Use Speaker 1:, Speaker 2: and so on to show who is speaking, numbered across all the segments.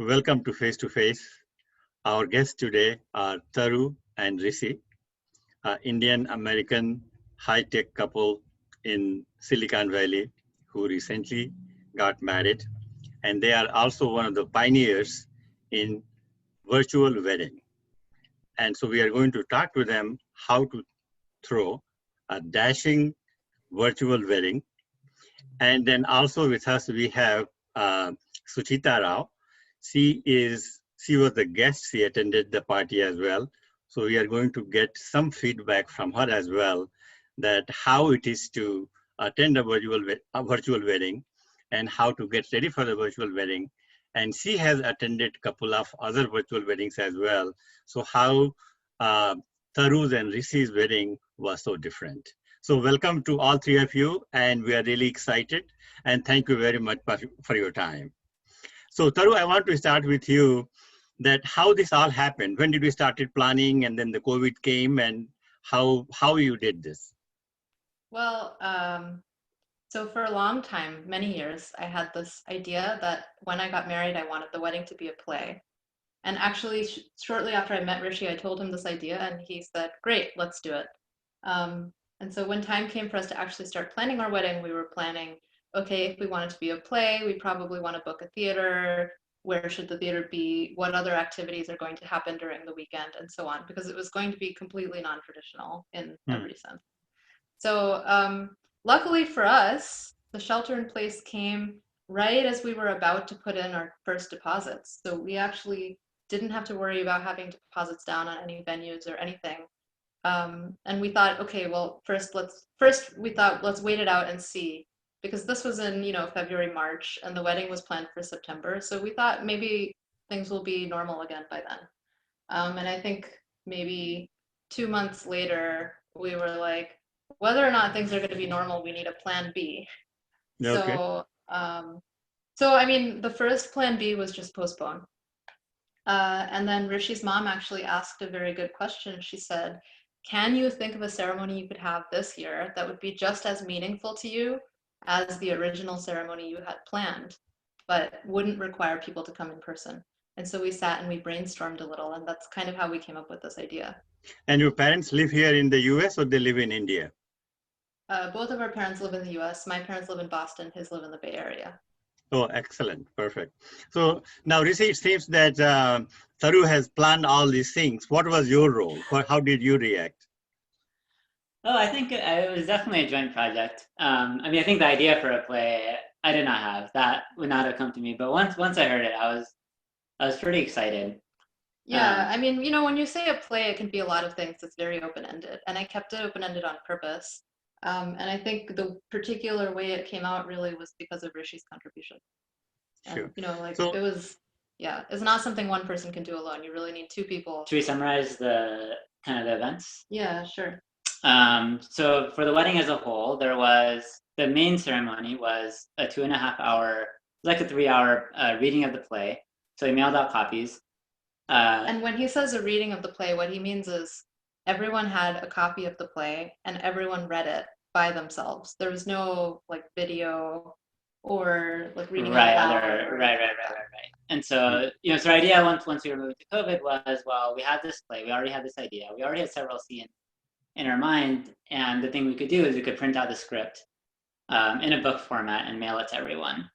Speaker 1: Welcome to Face to Face. Our guests today are Taru and Rishi, an Indian-American high-tech couple in Silicon Valley who recently got married. And they are also one of the pioneers in virtual wedding. And so we are going to talk to them how to throw a dashing virtual wedding. And then also with us, we have Suchita Rao. She was the guest. She attended the party as well. So we are going to get some feedback from her as well, that how it is to attend a virtual wedding and how to get ready for the virtual wedding. And she has attended a couple of other virtual weddings as well. So how Taru's and Rishi's wedding was so different. So welcome to all three of you, and we are really excited. And thank you very much for your time. So Taru, I want to start with you, that how this all happened. When did we started planning, and then the COVID came, and how you did this?
Speaker 2: Well, so for a long time, many years, I had this idea that when I got married, I wanted the wedding to be a play. And actually, shortly after I met Rishi, I told him this idea, and he said, "Great, let's do it." And so when time came for us to actually start planning our wedding, we were planning, okay, if we want it to be a play, we probably want to book a theater. Where should the theater be? What other activities are going to happen during the weekend, and so on, because it was going to be completely non-traditional in every sense. So luckily for us, the shelter in place came right as we were about to put in our first deposits. So we actually didn't have to worry about having deposits down on any venues or anything. And we thought, okay, well, first we thought let's wait it out and see, because this was in February, March, and the wedding was planned for September. So we thought maybe things will be normal again by then. And I think maybe 2 months later, we were like, whether or not things are going to be normal, we need a plan B. Okay. So I mean, the first plan B was just postpone. And then Rishi's mom actually asked a very good question. She said, can you think of a ceremony you could have this year that would be just as meaningful to you as the original ceremony you had planned, but wouldn't require people to come in person? And so we sat and we brainstormed a little, and that's kind of how we came up with this idea.
Speaker 1: And your parents live here in the US, or they live in India?
Speaker 2: Both of our parents live in the US. My parents live in Boston. His live in the Bay Area.
Speaker 1: Oh, excellent. Perfect. So now, Rishi, it seems that Taru has planned all these things. What was your role? How did you react?
Speaker 3: Oh, I think it was definitely a joint project. I mean, I think the idea for a play, I did not have. That would not have come to me. But once I heard it, I was pretty excited.
Speaker 2: Yeah, I mean, when you say a play, it can be a lot of things. It's very open-ended. And I kept it open-ended on purpose. And I think the particular way it came out really was because of Rishi's contribution.
Speaker 1: Sure.
Speaker 2: And, it was, yeah, it's not something one person can do alone. You really need two people.
Speaker 3: Should we summarize the kind of the events?
Speaker 2: Yeah, sure.
Speaker 3: So for the wedding as a whole, the main ceremony was a 2.5 hour, like a 3-hour reading of the play. So we mailed out copies.
Speaker 2: And when he says a reading of the play, what he means is everyone had a copy of the play and everyone read it by themselves. There was no video or reading
Speaker 3: right,
Speaker 2: out loud.
Speaker 3: Right. And so, so our idea once we were moving to COVID was, well, we had this play, we already had this idea, we already had several scenes in our mind, and the thing we could do is we could print out the script in a book format and mail it to everyone.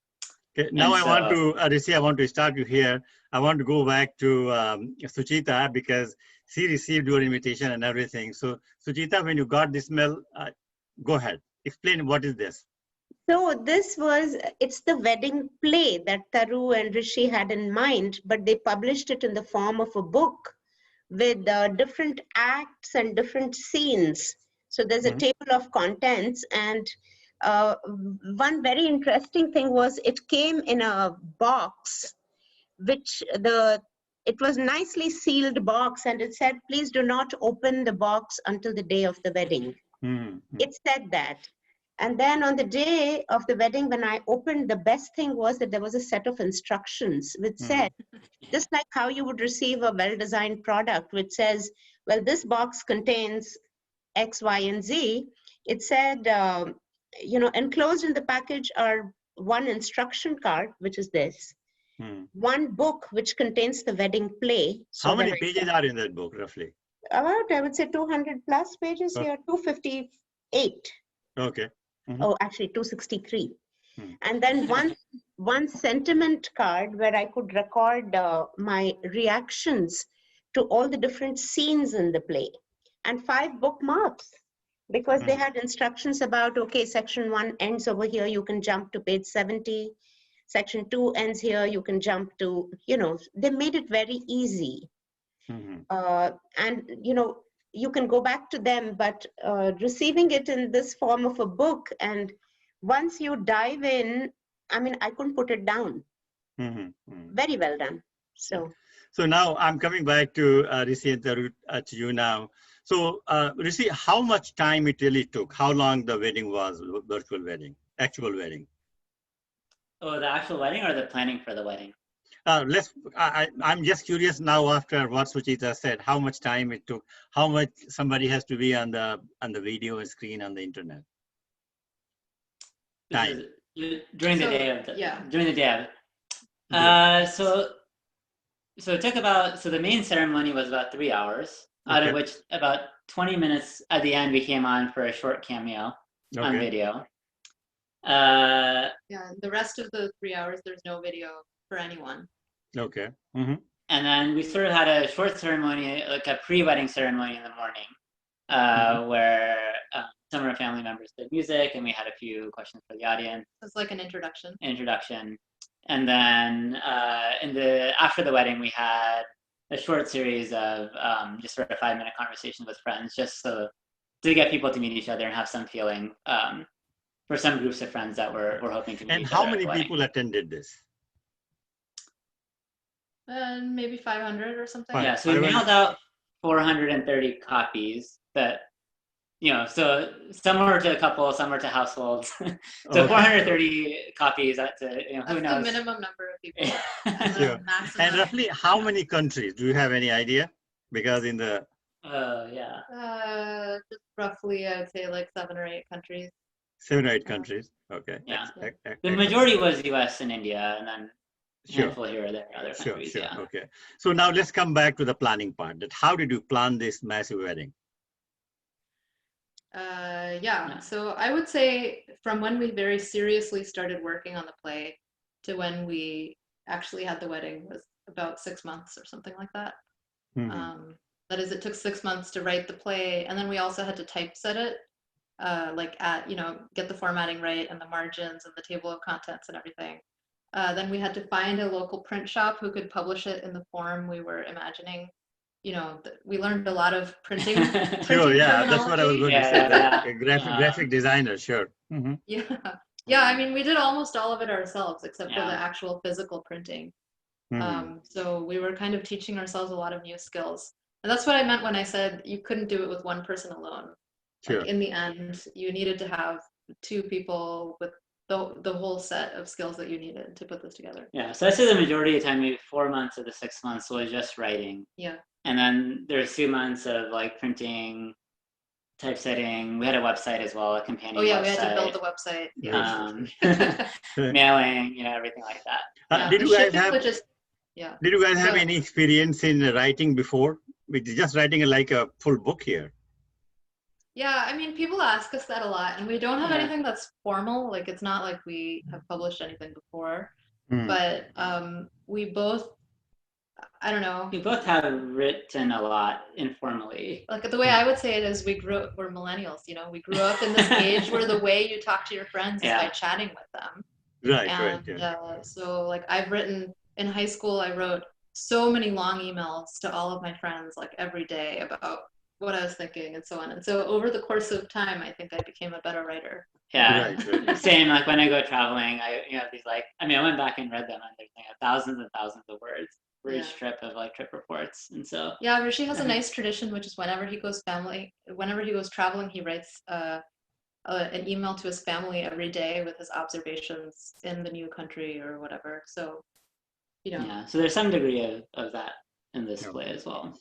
Speaker 1: Okay, now I want to, Rishi, I want to start you here. I want to go back to Suchita, because she received your invitation and everything. So Suchita, when you got this mail, go ahead, explain what is this.
Speaker 4: So it's the wedding play that Taru and Rishi had in mind, but they published it in the form of a book with different acts and different scenes. So there's a table of contents, and one very interesting thing was it came in a box, which it was nicely sealed box, and it said, please do not open the box until the day of the wedding. It said that. And then on the day of the wedding, when I opened, the best thing was that there was a set of instructions which said, just like how you would receive a well-designed product, which says, well, this box contains X, Y, and Z. It said, enclosed in the package are one instruction card, which is this. one book which contains the wedding play. So
Speaker 1: How many
Speaker 4: that
Speaker 1: pages are in that book, roughly?
Speaker 4: about, I would say 200 plus pages here, 258.
Speaker 1: Okay.
Speaker 4: Oh, actually 263.
Speaker 1: Hmm.
Speaker 4: And then one sentiment card where I could record my reactions to all the different scenes in the play, and 5 bookmarks, because they had instructions about, okay, section 1 ends over here, you can jump to page 70. Section 2 ends here, you can jump to, they made it very easy. And, you can go back to them, but receiving it in this form of a book, and once you dive in, I mean, I couldn't put it down. Very well done. So
Speaker 1: now I'm coming back to Rishi and Taru, to you now. So Rishi, how much time it really took? How long the wedding was, virtual wedding, actual wedding?
Speaker 3: Oh, the actual wedding or the planning for the wedding?
Speaker 1: I'm just curious now, after what Suchita said, how much time it took, how much somebody has to be on the video screen on the internet. Time.
Speaker 3: During the day of during the day of it. So it took about, the main ceremony was about 3 hours, out of which about 20 minutes at the end we came on for a short cameo on video.
Speaker 2: Yeah, the rest of the 3 hours, there's no video for anyone.
Speaker 1: Okay.
Speaker 3: And then we sort of had a short ceremony, like a pre-wedding ceremony in the morning, where some of our family members did music, and we had a few questions for the audience.
Speaker 2: It's like an introduction.
Speaker 3: And then after the wedding, we had a short series of just sort of 5-minute conversations with friends, just so to get people to meet each other and have some feeling for some groups of friends that were hoping to meet each other.
Speaker 1: And how many people attended this?
Speaker 2: Maybe 500 or something.
Speaker 3: Yeah, so we mailed out 430 copies that, so some were to a couple, some were to households. So 430 copies to, who knows?
Speaker 2: That's the minimum number of people.
Speaker 1: Sure. And roughly how many countries? Do you have any idea? Because in the...
Speaker 2: just roughly, I would say like 7 or 8 countries.
Speaker 1: 7 or 8 countries. Okay.
Speaker 3: Yeah. The majority was US and India, and then
Speaker 1: Sure.
Speaker 3: Here or there, other countries.
Speaker 1: Sure. Okay. So now let's come back to the planning part. That how did you plan this massive wedding?
Speaker 2: So I would say from when we very seriously started working on the play to when we actually had the wedding was about 6 months or something like that. That is, it took 6 months to write the play, and then we also had to typeset it, get the formatting right and the margins and the table of contents and everything. Then we had to find a local print shop who could publish it in the form we were imagining. We learned a lot of printing.
Speaker 1: Sure, yeah, that's what I was going to say. Graphic designer, sure.
Speaker 2: Yeah. I mean, we did almost all of it ourselves, except for the actual physical printing. So we were kind of teaching ourselves a lot of new skills, and that's what I meant when I said you couldn't do it with one person alone.
Speaker 1: Sure.
Speaker 2: Like in the end, you needed to have 2 people with the whole set of skills that you needed to put this together.
Speaker 3: Yeah, so I'd say the majority of the time, maybe 4 months of the 6 months was just writing.
Speaker 2: Yeah.
Speaker 3: And then there's 2 months of like printing, typesetting. We had a website as well, a companion website.
Speaker 2: We had to build the website. Yeah.
Speaker 3: Mailing, everything like that.
Speaker 1: Did you guys have any experience in writing before? With just writing like a full book here?
Speaker 2: Yeah, I mean, people ask us that a lot, and we don't have anything that's formal. Like, it's not like we have published anything before, but we both, I don't know.
Speaker 3: We both have written a lot informally.
Speaker 2: Like, the way I would say it is we're millennials, we grew up in this age where the way you talk to your friends is by chatting with them.
Speaker 1: Right.
Speaker 2: So, like, I've written, in high school, I wrote so many long emails to all of my friends, like, every day about what I was thinking and so on. And so over the course of time, I think I became a better writer.
Speaker 3: Yeah, right. Same. Like when I go traveling, I have these I went back and read them, and there's thousands and thousands of words for each trip of trip reports. And so
Speaker 2: Rishi has a nice tradition, which is whenever he goes traveling, he writes an email to his family every day with his observations in the new country or whatever. So
Speaker 3: so there's some degree of that in this play as well.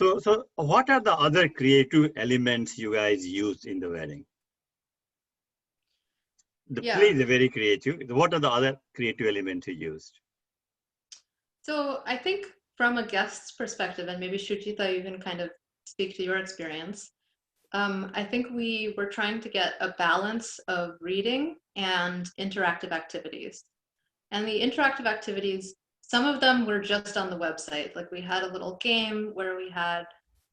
Speaker 1: So what are the other creative elements you guys used in the wedding? The play is very creative. What are the other creative elements you used?
Speaker 2: So I think from a guest's perspective, and maybe Shuchita, you can kind of speak to your experience. I think we were trying to get a balance of reading and interactive activities. And the interactive activities, some of them were just on the website. Like we had a little game where we had,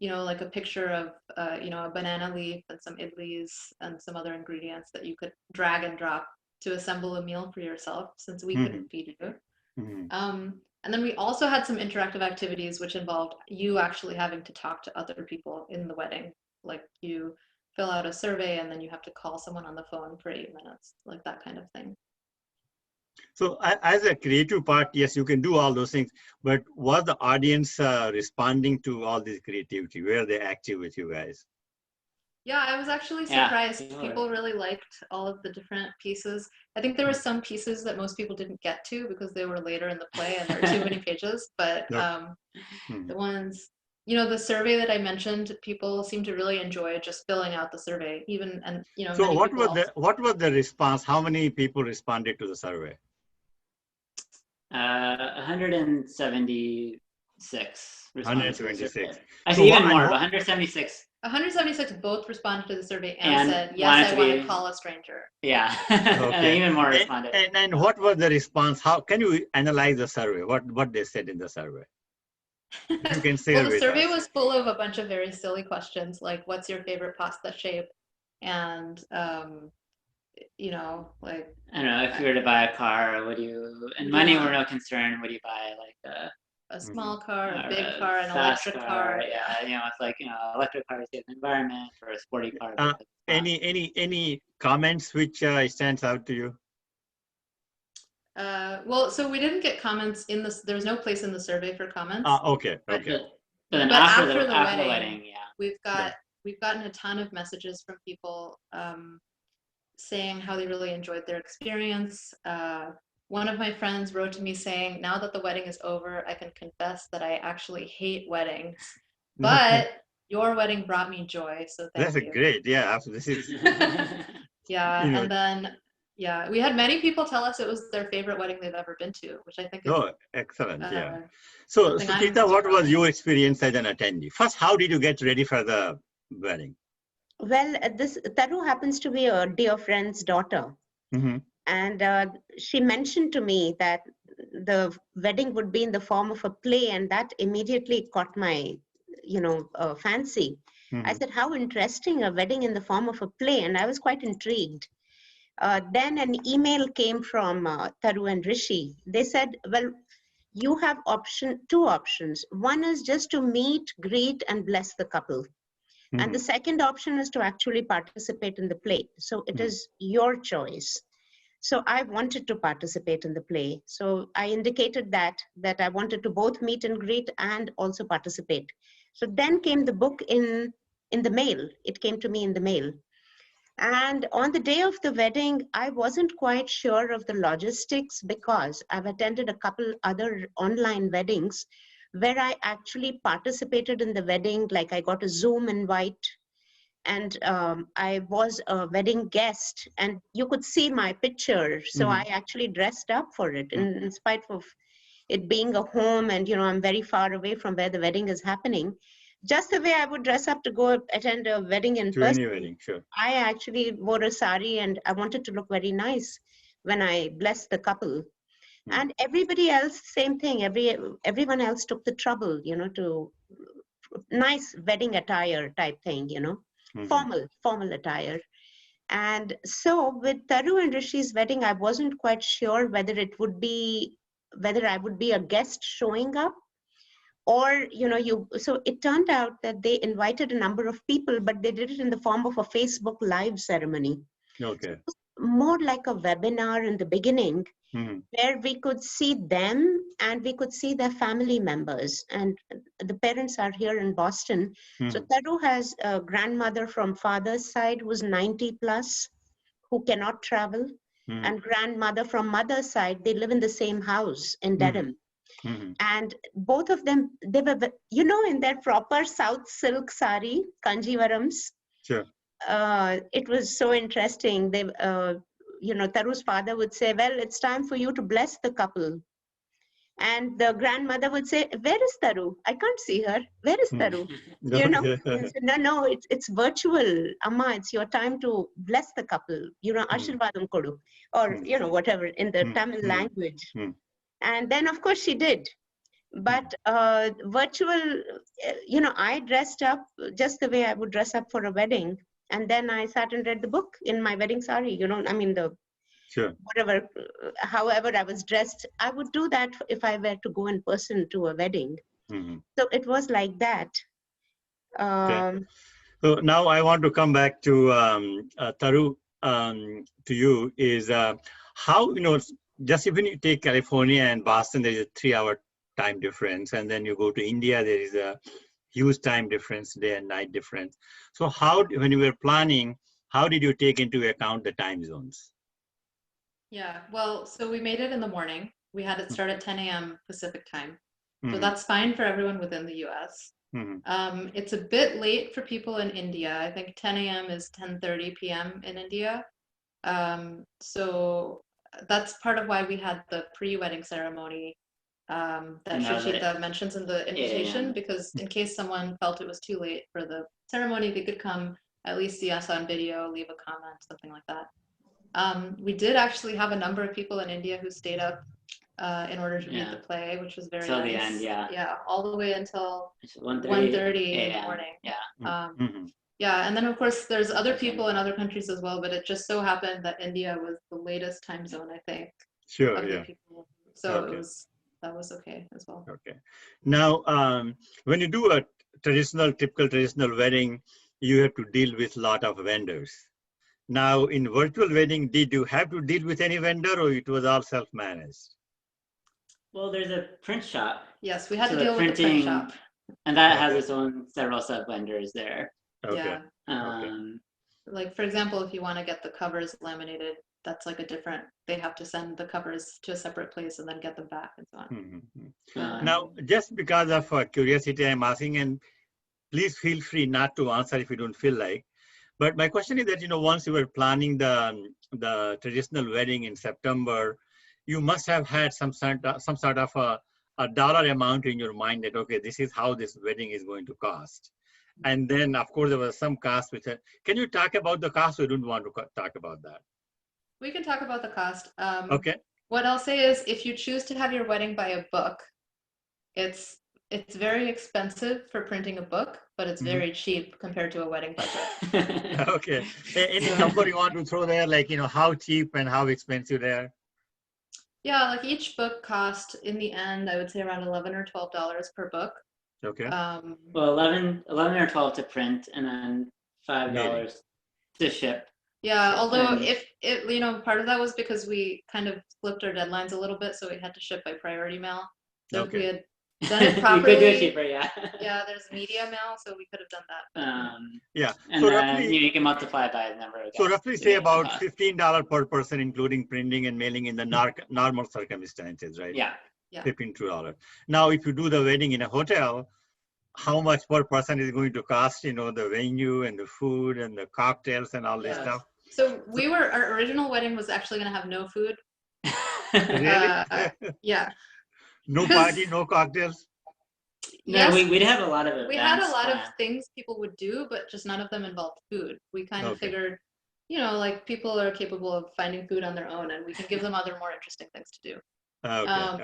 Speaker 2: like a picture of, a banana leaf and some idlis and some other ingredients that you could drag and drop to assemble a meal for yourself, since we couldn't feed you. And then we also had some interactive activities which involved you actually having to talk to other people in the wedding. Like you fill out a survey and then you have to call someone on the phone for 8 minutes, like that kind of thing.
Speaker 1: So as a creative part, yes, you can do all those things, but was the audience responding to all this creativity? Were they active with you guys?
Speaker 2: Yeah, I was actually surprised. People really liked all of the different pieces. I think there were some pieces that most people didn't get to because they were later in the play and there were too many pages. But the ones, the survey that I mentioned, people seem to really enjoy just filling out the survey.
Speaker 1: So what was the response? How many people responded to the survey?
Speaker 3: 176.
Speaker 1: 176.
Speaker 3: Actually, even more, but 176.
Speaker 2: 176 both responded to the survey and said, yes, I want to call a stranger.
Speaker 3: Yeah.
Speaker 1: Okay.
Speaker 3: And even more responded.
Speaker 1: And what was the response? How can you analyze the survey? What they said in the survey? You can say
Speaker 2: Well, the survey was full of a bunch of very silly questions, like what's your favorite pasta shape? And, like...
Speaker 3: I don't know, if you were to buy a car, and money were no concern, would you buy like
Speaker 2: a small car, a big car, an electric car?
Speaker 3: Yeah, it's like, electric cars save the environment, or a sporty car.
Speaker 1: Any comments which stands out to you?
Speaker 2: Well, so we didn't get comments in this. There was no place in the survey for comments.
Speaker 1: Okay.
Speaker 3: But then after the wedding, yeah,
Speaker 2: we've gotten a ton of messages from people saying how they really enjoyed their experience. One of my friends wrote to me saying, now that the wedding is over, I can confess that I actually hate weddings, but your wedding brought me joy, so thank you.
Speaker 1: That's great. Yeah, absolutely.
Speaker 2: Yeah, and then, we had many people tell us it was their favorite wedding they've ever been to, which I think is...
Speaker 1: Oh, excellent, yeah. So, Sukita, what was your experience as an attendee? First, how did you get ready for the wedding?
Speaker 4: Well, Taru happens to be a dear friend's daughter. And she mentioned to me that the wedding would be in the form of a play, and that immediately caught my, fancy. I said, how interesting, a wedding in the form of a play, and I was quite intrigued. Then an email came from Taru and Rishi. They said, well, you have two options. One is just to meet, greet, and bless the couple. And the second option is to actually participate in the play. So it is your choice. So I wanted to participate in the play. So I indicated that I wanted to both meet and greet and also participate. So then came the book in the mail. It came to me in the mail. And on the day of the wedding, I wasn't quite sure of the logistics because I've attended a couple other online weddings where I actually participated in the wedding, like I got a Zoom invite, and I was a wedding guest, and you could see my picture. So I actually dressed up for it in spite of it being a home, and I'm very far away from where the wedding is happening. Just the way I would dress up to go attend a wedding in person.
Speaker 1: Any wedding, sure.
Speaker 4: I actually wore a sari, and I wanted to look very nice when I blessed the couple. And everybody else, same thing. Everyone else took the trouble, to nice wedding attire type thing, formal attire. And so with Taru and Rishi's wedding, I wasn't quite sure whether I would be a guest showing up, or so it turned out that they invited a number of people, but they did it in the form of a Facebook Live ceremony.
Speaker 1: Okay.
Speaker 4: So more like a webinar in the beginning, where we could see them and we could see their family members. And the parents are here in Boston. So Taru has a grandmother from father's side who's 90 plus, who cannot travel, and grandmother from mother's side, they live in the same house in Dedham. And both of them, they were, in their proper South silk sari, Kanjivarams.
Speaker 1: Sure.
Speaker 4: It was so interesting. They, Taru's father would say, well, it's time for you to bless the couple. And the grandmother would say, "Where is Taru? I can't see her. Where is Taru?" You know,
Speaker 1: Okay.
Speaker 4: no, it's virtual. Amma, it's your time to bless the couple. Ashirvadam kodu, or whatever in the Tamil language. And then, of course, she did. But virtual, I dressed up just the way I would dress up for a wedding. And then I sat and read the book in my wedding sari, whatever, however I was dressed. I would do that if I were to go in person to a wedding. So it was like that.
Speaker 1: Okay. So now I want to come back to Taru, to you, is how, just even you take California and Boston, there is a 3-hour time difference. And then you go to India, there is a huge time difference, day and night difference. So when you were planning, how did you take into account the time zones?
Speaker 2: Yeah, well, so we made it in the morning. We had it start at 10 a.m. Pacific time. So that's fine for everyone within the US. It's a bit late for people in India. I think 10 a.m. is 10:30 p.m. in India. So that's part of why we had the pre-wedding ceremony that Shuchita mentions in the invitation, because in case someone felt it was too late for the ceremony, they could come at least see us on video, leave a comment, something like that. We did actually have a number of people in India who stayed up in order to read the play, which was very nice.
Speaker 3: The end,
Speaker 2: yeah, all the way until 1:30 in the morning. Yeah, and then of course there's other people in other countries as well, but it just so happened that India was the latest time zone, I think.
Speaker 1: Sure,
Speaker 2: of the
Speaker 1: yeah.
Speaker 2: people. So that was okay as well.
Speaker 1: Okay. Now, when you do a typical traditional wedding, you have to deal with a lot of vendors. Now, in virtual wedding, did you have to deal with any vendor, or it was all self-managed?
Speaker 3: Well, there's a print shop.
Speaker 2: Yes, we had to deal with the print shop.
Speaker 3: And that has its own several sub-vendors there.
Speaker 1: Okay.
Speaker 2: Like, for example, if you want to get the covers laminated, that's like they have to send the covers to a separate place and then get them back and so on.
Speaker 1: Now, just because of curiosity, I'm asking, and please feel free not to answer if you don't feel like. But my question is that, once you were planning the traditional wedding in September, you must have had some sort of a dollar amount in your mind that, okay, this is how this wedding is going to cost. And then, of course, there was some cost with it. Can you talk about the cost, or you don't want to talk about that?
Speaker 2: We can talk about the cost.
Speaker 1: Okay.
Speaker 2: What I'll say is, if you choose to have your wedding by a book, it's very expensive for printing a book, but it's very cheap compared to a wedding budget.
Speaker 1: Okay. Any number you want to throw there, like, how cheap and how expensive they are?
Speaker 2: Yeah, like each book cost, in the end, I would say around $11 or $12 per book.
Speaker 1: Okay.
Speaker 3: Well, 11 or 12 to print, and then $5 to ship.
Speaker 2: Yeah, although part of that was because we kind of flipped our deadlines a little bit, so we had to ship by priority mail. So if we had done it properly,
Speaker 3: you could do it cheaper,
Speaker 2: yeah, there's media mail, so we could have done that.
Speaker 3: And
Speaker 1: so
Speaker 3: then
Speaker 1: roughly,
Speaker 3: you can multiply by the number of guests.
Speaker 1: So roughly say about $15 per person, including printing and mailing in the normal circumstances, right?
Speaker 2: Yeah.
Speaker 1: $15. Now, if you do the wedding in a hotel, how much per person is going to cost, the venue and the food and the cocktails and all this stuff?
Speaker 2: So our original wedding was actually going to have no food.
Speaker 1: Really?
Speaker 2: Yeah.
Speaker 1: No party, no cocktails?
Speaker 2: Yes,
Speaker 3: no, we'd have a lot of events.
Speaker 2: We had a lot of things people would do, but just none of them involved food. We kind of figured, like people are capable of finding food on their own, and we can give them other more interesting things to do.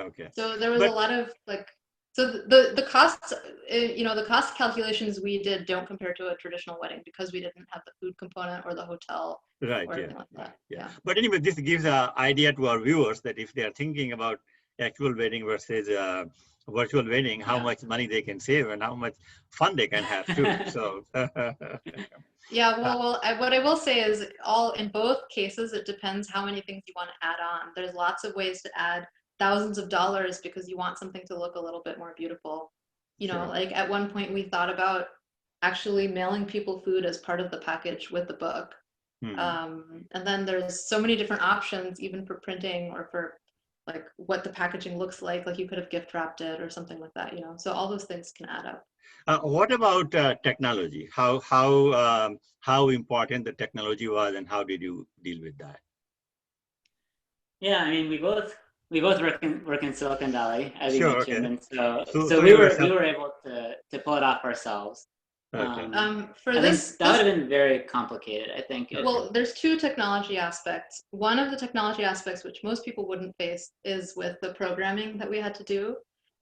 Speaker 1: Okay.
Speaker 2: So there was a lot of so the costs, the cost calculations we did don't compare to a traditional wedding because we didn't have the food component or the hotel or anything like that. Yeah.
Speaker 1: But anyway, this gives an idea to our viewers that if they are thinking about actual wedding versus virtual wedding, how much money they can save and how much fun they can have too. So.
Speaker 2: Yeah, well, what I will say is in both cases, it depends how many things you want to add on. There's lots of ways to add thousands of dollars because you want something to look a little bit more beautiful. Like at one point we thought about actually mailing people food as part of the package with the book. And then there's so many different options, even for printing or for like what the packaging looks like you could have gift wrapped it or something like that, so all those things can add up.
Speaker 1: What about technology? How important the technology was, and how did you deal with that?
Speaker 3: Yeah, I mean, we both we both work in Silicon Valley, as you
Speaker 1: Sure,
Speaker 3: mentioned,
Speaker 1: okay.
Speaker 3: and so
Speaker 1: So
Speaker 3: we
Speaker 1: you
Speaker 3: were
Speaker 1: yourself,
Speaker 3: able to pull it off ourselves.
Speaker 1: okay.
Speaker 2: For
Speaker 3: I
Speaker 2: this,
Speaker 3: think that would have been very complicated. I think.
Speaker 1: Okay.
Speaker 2: well, there's two technology aspects. One of the technology aspects which most people wouldn't face is with the programming that we had to do.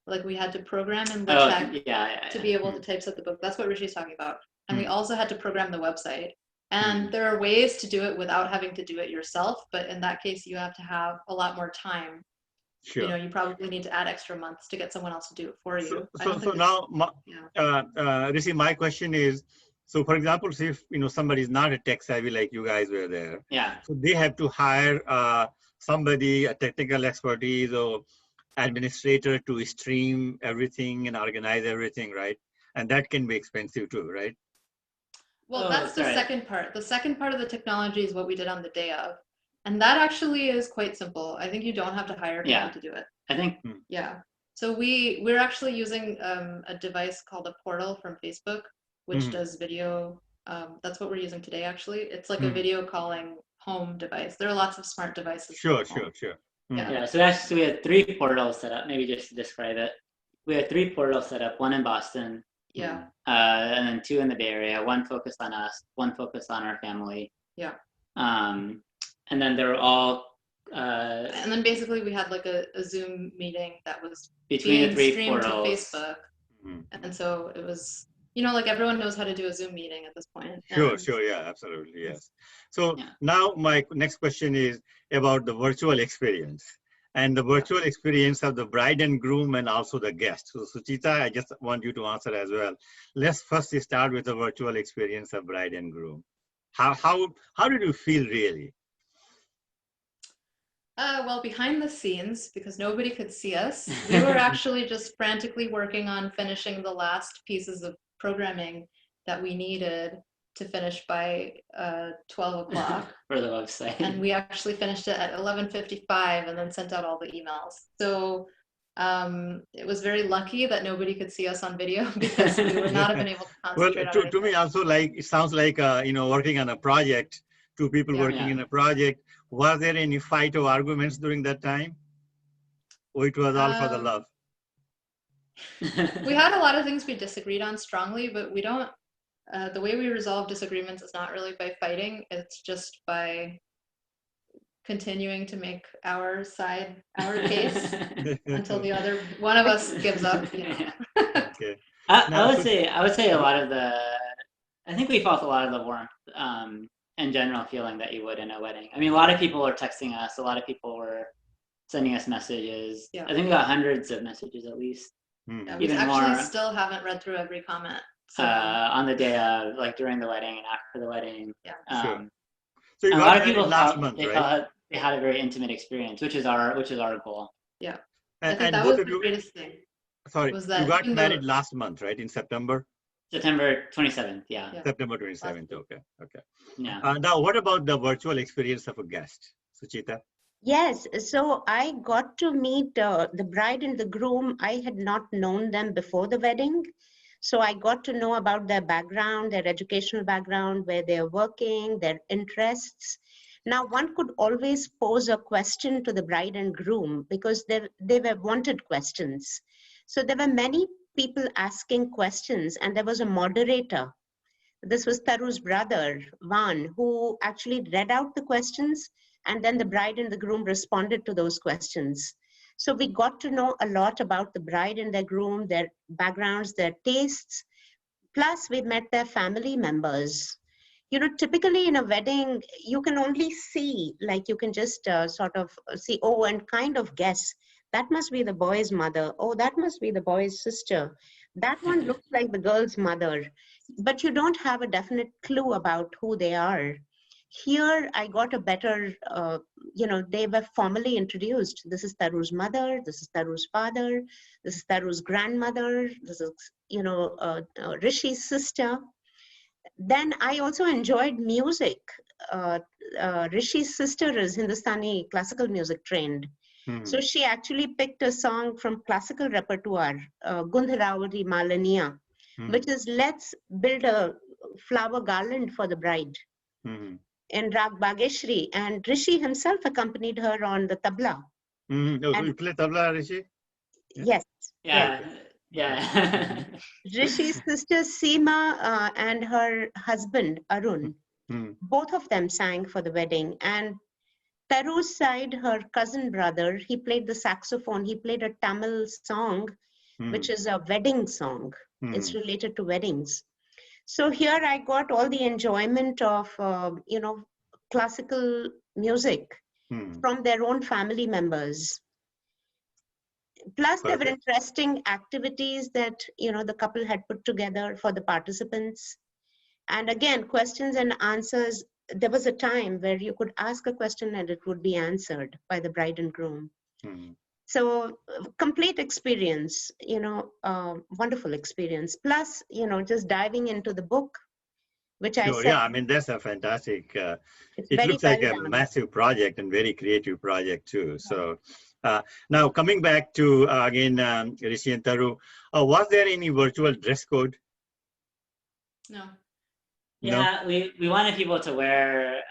Speaker 2: Like we had to program in LaTeX to be able to typeset the book. That's what Rishi's talking about. And we also had to program the website. And there are ways to do it without having to do it yourself. But in that case, you have to have a lot more time.
Speaker 1: Sure.
Speaker 2: You know, you probably need to add extra months to get someone else to do it for you.
Speaker 1: So now, Rishi, my question is, so for example, see if somebody is not a tech savvy like you guys were there, so they have to hire somebody, a technical expertise or administrator to stream everything and organize everything, right? And that can be expensive too, right?
Speaker 2: Well, that's the second part. The second part of the technology is what we did on the day of. And that actually is quite simple. I think you don't have to hire people to do it.
Speaker 3: I think.
Speaker 2: Yeah. So we're actually using a device called a portal from Facebook, which does video. That's what we're using today, actually. It's like a video calling home device. There are lots of smart devices.
Speaker 1: Sure.
Speaker 3: Yeah, so actually we had 3 portals set up, maybe just to describe it. We had 3 portals set up, one in Boston.
Speaker 2: Yeah.
Speaker 3: And then 2 in the Bay Area, one focused on us, one focused on our family.
Speaker 2: Yeah.
Speaker 3: And then they were all
Speaker 2: and then basically we had like a Zoom meeting that was
Speaker 3: between the 3
Speaker 2: streamed
Speaker 3: portals
Speaker 2: to Facebook. And so it was, like everyone knows how to do a Zoom meeting at this point.
Speaker 1: Sure, yeah, absolutely, yes. So now my next question is about the virtual experience and the virtual experience of the bride and groom and also the guest. So Suchita, I just want you to answer as well. Let's first start with the virtual experience of bride and groom. How did you feel really?
Speaker 2: Well, behind the scenes, because nobody could see us, we were actually just frantically working on finishing the last pieces of programming that we needed to finish by 12 o'clock.
Speaker 3: For the website.
Speaker 2: And we actually finished it at 11:55 and then sent out all the emails. So it was very lucky that nobody could see us on video because we would not have been able to concentrate on
Speaker 1: to me also, like, it sounds like, working on a project, 2 people working in a project. Was there any fight or arguments during that time? Or it was all for the love?
Speaker 2: We had a lot of things we disagreed on strongly, but we don't, the way we resolve disagreements is not really by fighting, it's just by continuing to make our side, our case until the other one of us gives up.
Speaker 1: Okay.
Speaker 3: I would say a lot of I think we felt a lot of the warmth and general feeling that you would in a wedding. I mean, a lot of people were texting us, a lot of people were sending us messages. I think we got hundreds of messages at least.
Speaker 2: Yeah, we actually still haven't read through every comment. So.
Speaker 3: On the day of, like during the wedding and after the wedding.
Speaker 2: Yeah.
Speaker 1: Sure. So you
Speaker 3: a
Speaker 1: got
Speaker 3: lot of people
Speaker 1: last
Speaker 3: felt
Speaker 1: month,
Speaker 3: they
Speaker 1: right?
Speaker 3: felt they had a very intimate experience, which is our goal.
Speaker 2: Yeah.
Speaker 1: And,
Speaker 2: I think that was the greatest thing.
Speaker 1: Sorry,
Speaker 2: was that
Speaker 1: you got married last month, right? In September?
Speaker 3: September 27th, yeah.
Speaker 1: September 27th, okay.
Speaker 3: Yeah.
Speaker 1: Now, what about the virtual experience of a guest, Suchita?
Speaker 4: Yes, so I got to meet the bride and the groom. I had not known them before the wedding. So I got to know about their background, their educational background, where they're working, their interests. Now, one could always pose a question to the bride and groom because they were wanted questions. So there were many people asking questions, and there was a moderator. This was Taru's brother, Van, who actually read out the questions, and then the bride and the groom responded to those questions. So we got to know a lot about the bride and their groom, their backgrounds, their tastes. Plus, we met their family members. Typically in a wedding, you can only see, like you can just sort of see, oh, and kind of guess. That must be the boy's mother. Oh, that must be the boy's sister. That one looks like the girl's mother. But you don't have a definite clue about who they are. Here, I got a better, they were formally introduced. This is Taru's mother. This is Taru's father. This is Taru's grandmother. This is, Rishi's sister. Then I also enjoyed music. Rishi's sister is Hindustani classical music trained. So she actually picked a song from classical repertoire, Gundharavati Malaniya, which is let's build a flower garland for the bride. In Rag Bageshri, and Rishi himself accompanied her on the tabla.
Speaker 1: Oh,
Speaker 4: And
Speaker 1: you play tabla, Rishi?
Speaker 4: yes, yes.
Speaker 3: Yeah.
Speaker 4: Rishi's sister Seema and her husband Arun,
Speaker 1: Hmm.
Speaker 4: both of them sang for the wedding. And Taru's side, her cousin brother, he played the saxophone. He played a Tamil song,
Speaker 1: Hmm.
Speaker 4: which is a wedding song.
Speaker 1: Hmm.
Speaker 4: It's related to weddings. So here I got all the enjoyment of, classical music
Speaker 1: Hmm.
Speaker 4: from their own family members. Plus, there were
Speaker 1: Perfect.
Speaker 4: interesting activities that, the couple had put together for the participants. And again, questions and answers. There was a time where you could ask a question and it would be answered by the bride and groom.
Speaker 1: Hmm.
Speaker 4: So complete experience, wonderful experience. Plus, just diving into the book, which I
Speaker 1: Sure.
Speaker 4: said,
Speaker 1: Yeah. I mean, that's a fantastic.
Speaker 4: it's
Speaker 1: It
Speaker 4: very
Speaker 1: looks
Speaker 4: well
Speaker 1: like a
Speaker 4: done.
Speaker 1: massive project and very creative project too. So now coming back to again, Rishi and Taru, was there any virtual dress code?
Speaker 2: No.
Speaker 1: No.
Speaker 3: Yeah, we wanted people to wear,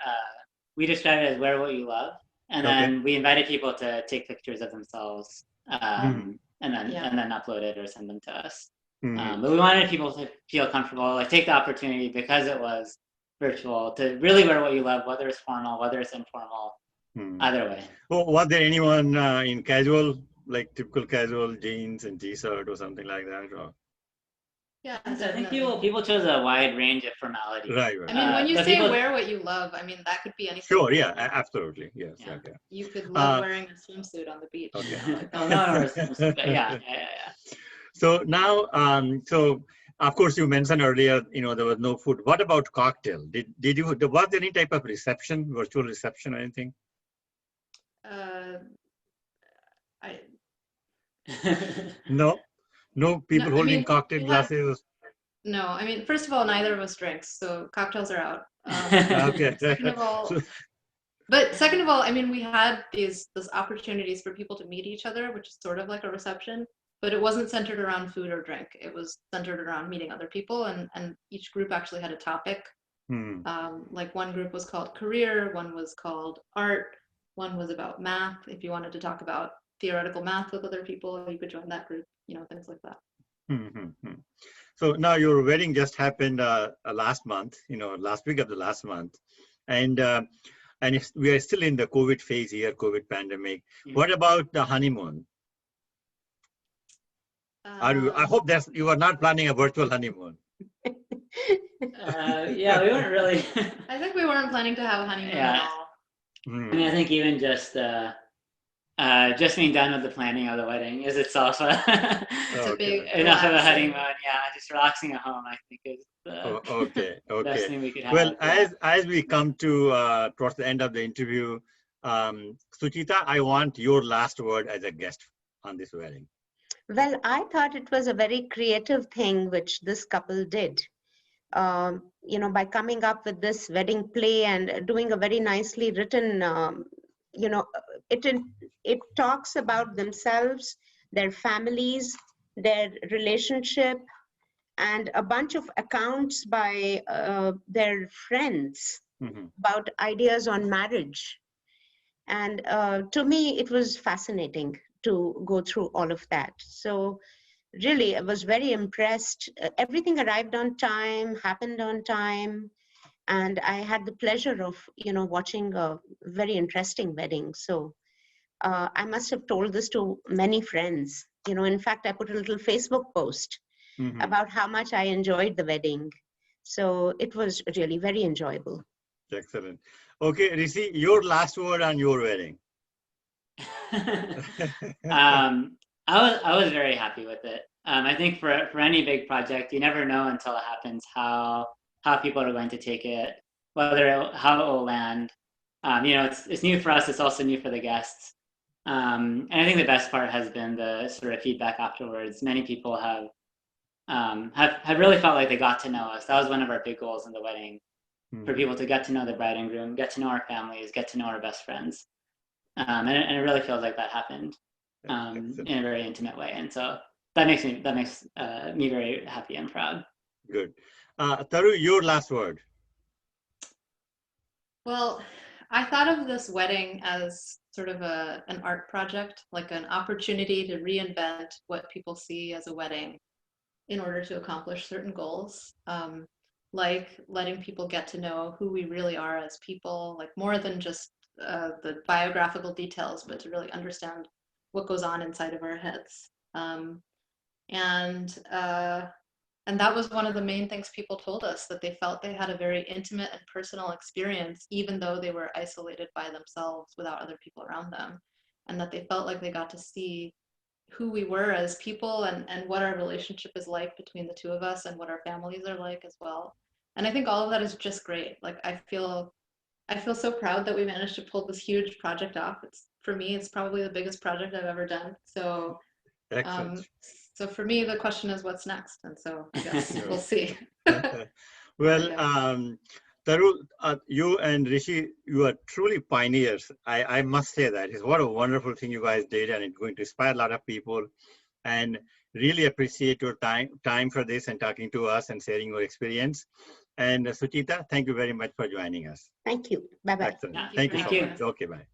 Speaker 3: we described it as wear what you love. And
Speaker 1: Okay.
Speaker 3: then we invited people to take pictures of themselves and
Speaker 2: Yeah.
Speaker 3: then upload it or send them to us.
Speaker 1: Mhm.
Speaker 3: But we wanted people to feel comfortable, like take the opportunity because it was virtual to really wear what you love, whether it's formal, whether it's informal,
Speaker 1: Hmm.
Speaker 3: either way.
Speaker 1: Well, was there anyone in casual, like typical casual jeans and t-shirt or something like that? Or?
Speaker 2: Yeah,
Speaker 3: I think
Speaker 2: definitely.
Speaker 3: people chose a wide range of formality.
Speaker 1: Right.
Speaker 2: I mean, when you
Speaker 3: but
Speaker 2: say
Speaker 3: people-
Speaker 2: wear what you love, I mean, that could be anything.
Speaker 1: Sure. Yeah. Absolutely. Yes.
Speaker 3: Yeah.
Speaker 1: Okay.
Speaker 2: You could love wearing a swimsuit on the beach.
Speaker 1: Okay.
Speaker 2: Like
Speaker 3: Oh, no, but yeah.
Speaker 1: So now, so of course you mentioned earlier, there was no food. What about cocktail? Did you, was there any type of reception, virtual reception or anything?
Speaker 2: I
Speaker 1: No, no people
Speaker 2: No, I
Speaker 1: holding
Speaker 2: mean,
Speaker 1: cocktail
Speaker 2: we had-
Speaker 1: glasses.
Speaker 2: No, I mean, first of all, neither of us drinks, so cocktails are out.
Speaker 1: Okay.
Speaker 2: Second of all, I mean, we had these opportunities for people to meet each other, which is sort of like a reception, but it wasn't centered around food or drink. It was centered around meeting other people, and each group actually had a topic.
Speaker 1: Hmm.
Speaker 2: Like one group was called career, one was called art, one was about math. If you wanted to talk about theoretical math with other people, you could join that group, things like that.
Speaker 1: So now your wedding just happened last month, last week of the last month. And if we are still in the COVID phase here, COVID pandemic. What about the honeymoon? I hope you are not planning a virtual honeymoon.
Speaker 3: Yeah, we weren't really.
Speaker 2: I think we weren't planning to have a honeymoon at all.
Speaker 3: I mean, I think even just being done with the planning of the wedding is itself
Speaker 2: It's a big
Speaker 3: enough of a
Speaker 2: relaxing-
Speaker 3: honeymoon. Yeah, just relaxing at home, I think, is the best thing we could have.
Speaker 1: Well, as we come to towards the end of the interview, Suchita, I want your last word as a guest on this wedding.
Speaker 4: Well, I thought it was a very creative thing which this couple did. By coming up with this wedding play and doing a very nicely written, it talks about themselves, their families, their relationship, and a bunch of accounts by their friends about ideas on marriage. And to me, it was fascinating to go through all of that. So really, I was very impressed. Everything arrived on time, happened on time, and I had the pleasure of, watching a very interesting wedding. So I must have told this to many friends. In fact, I put a little Facebook post about how much I enjoyed the wedding. So it was really very enjoyable.
Speaker 1: Excellent. Okay, Rishi, your last word on your wedding.
Speaker 3: I was very happy with it. I think for any big project, you never know until it happens how people are going to take it, how it will land. It's new for us. It's also new for the guests. And I think the best part has been the sort of feedback afterwards. Many people have really felt like they got to know us. That was one of our big goals in the wedding, for people to get to know the bride and groom, get to know our families, get to know our best friends. And it really feels like that happened in a very intimate way. And so that makes me very happy and proud.
Speaker 1: Good. Taru, your last word.
Speaker 2: Well, I thought of this wedding as sort of an art project, like an opportunity to reinvent what people see as a wedding in order to accomplish certain goals. Like letting people get to know who we really are as people, like more than just the biographical details, but to really understand what goes on inside of our heads. And that was one of the main things people told us, that they felt they had a very intimate and personal experience, even though they were isolated by themselves without other people around them. And that they felt like they got to see who we were as people and what our relationship is like between the two of us and what our families are like as well. And I think all of that is just great. Like I feel so proud that we managed to pull this huge project off. For me, it's probably the biggest project I've ever done. So
Speaker 1: Excellent.
Speaker 2: so for me, the question is what's next? And so I guess we'll see.
Speaker 1: Well, Taru, you and Rishi, you are truly pioneers. I must say that. What a wonderful thing you guys did, and it's going to inspire a lot of people. And really appreciate your time for this and talking to us and sharing your experience. And Suchita, thank you very much for joining us.
Speaker 4: Thank you. Bye-bye.
Speaker 1: Excellent.
Speaker 3: Yeah,
Speaker 1: Thank you
Speaker 3: thank
Speaker 1: so
Speaker 3: you.
Speaker 1: much. Okay, bye.